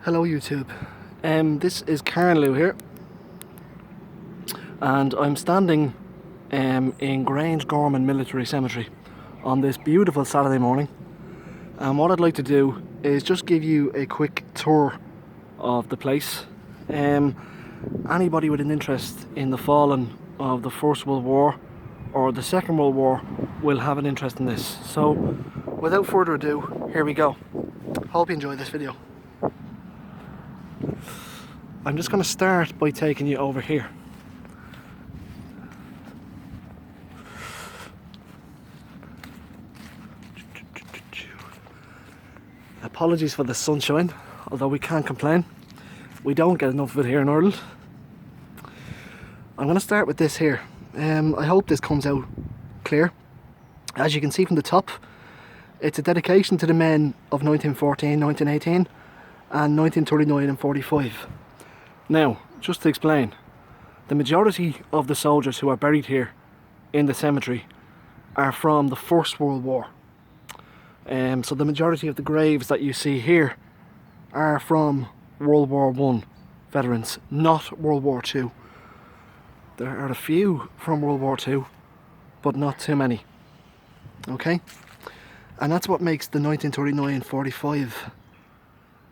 Hello YouTube, this is Carnlew here, and I'm standing in Grangegorman Military Cemetery on this beautiful Saturday morning, and what I'd like to do is just give you a quick tour of the place. Anybody with an interest in the fallen of the First World War or the Second World War will have an interest in this. So without further ado, here we go. Hope you enjoy this video. I'm just going to start by taking you over here. Apologies for the sunshine, although we can't complain. We don't get enough of it here in Ireland. I'm going to start with this here. I hope this comes out clear. As you can see from the top, it's a dedication to the men of 1914, 1918 and 1939 and 45. Now, just to explain, the majority of the soldiers who are buried here in the cemetery are from the First World War. So the majority of the graves that you see here are from World War I veterans, not World War II. There are a few from World War II, but not too many. Okay? And that's what makes the 1939-45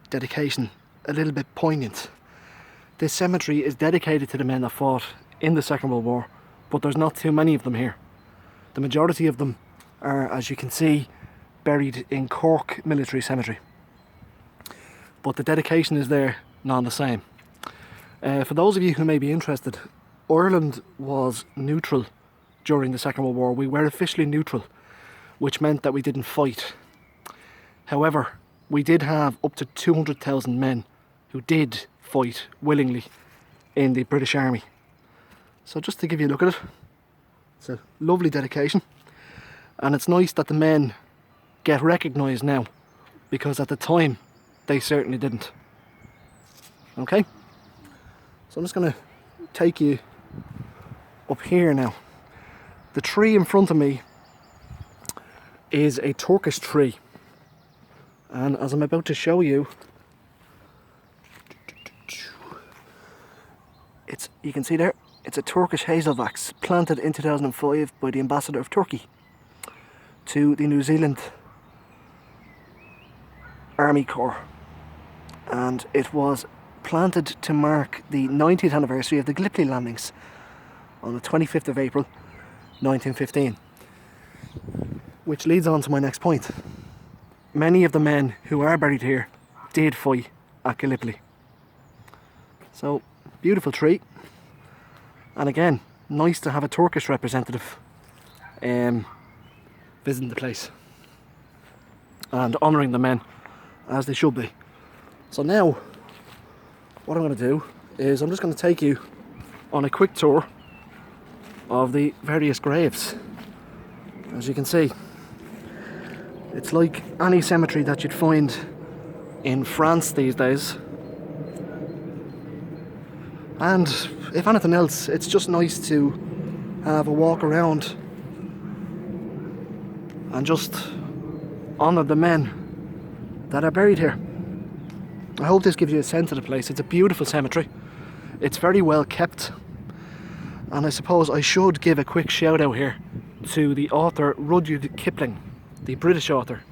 dedication a little bit poignant. This cemetery is dedicated to the men that fought in the Second World War, but there's not too many of them here. The majority of them are, as you can see, buried in Cork Military Cemetery. But the dedication is there none the same. For those of you who may be interested, Ireland was neutral during the Second World War. We were officially neutral, which meant that we didn't fight. However, we did have up to 200,000 men who did fight willingly in the British Army. So just to give you a look at it, it's a lovely dedication, and it's nice that the men get recognised now, because at the time they certainly didn't. Okay, so I'm just going to take you up here now. The tree in front of me is a Turkish tree, and as I'm about to show you, you can see there, it's a Turkish hazelvax planted in 2005 by the ambassador of Turkey to the New Zealand Army Corps, and it was planted to mark the 90th anniversary of the Gallipoli landings on the 25th of April 1915, which leads on to my next point. Many of the men who are buried here did fight at Gallipoli. So, beautiful tree, and again, nice to have a Turkish representative visiting the place and honouring the men as they should be. So now, what I'm going to do is I'm just going to take you on a quick tour of the various graves. As you can see, it's like any cemetery that you'd find in France these days. And if anything else, it's just nice to have a walk around and just honour the men that are buried here. I hope this gives you a sense of the place. It's a beautiful cemetery. It's very well kept. And I suppose I should give a quick shout out here to the author Rudyard Kipling, the British author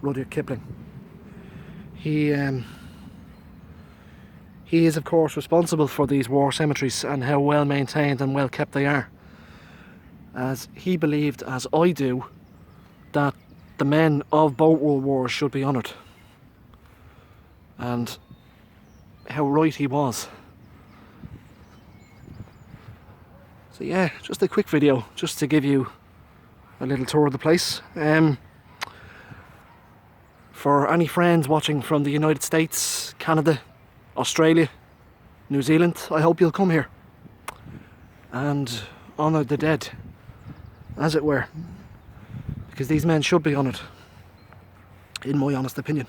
Rudyard Kipling. He is of course responsible for these war cemeteries and how well maintained and well kept they are, as he believed, as I do, that the men of both world wars should be honoured, and how right he was. So yeah, just a quick video just to give you a little tour of the place. For any friends watching from the United States, Canada, Australia, New Zealand, I hope you'll come here and honour the dead, as it were, because these men should be honoured, in my honest opinion.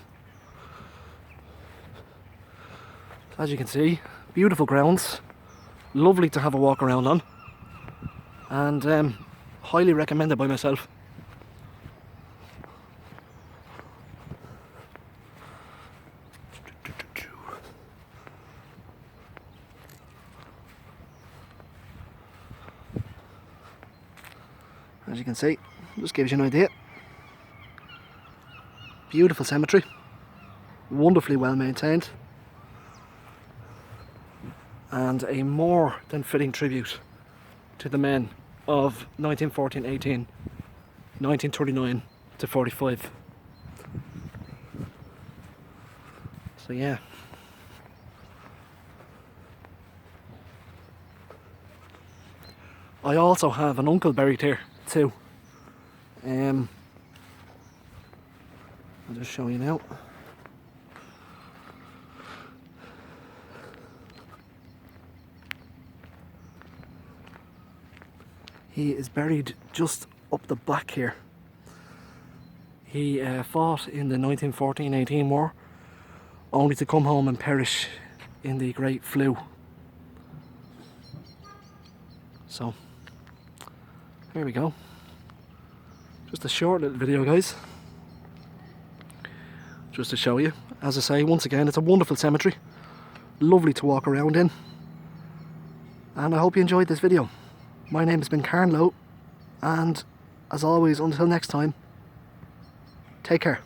As you can see, beautiful grounds, lovely to have a walk around on, and highly recommended by myself. as you can see. Just gives you an idea. Beautiful cemetery, wonderfully well maintained, and a more than fitting tribute to the men of 1914-18, 1939 to 45. So yeah. I also have an uncle buried here too. I'll just show you now. He is buried just up the back here. He fought in the 1914-18 war, only to come home and perish in the Great Flu. So, here we go. Just a short little video, guys. Just to show you. As I say, once again, it's a wonderful cemetery. Lovely to walk around in. And I hope you enjoyed this video. My name has been Carnlow, and as always, until next time, take care.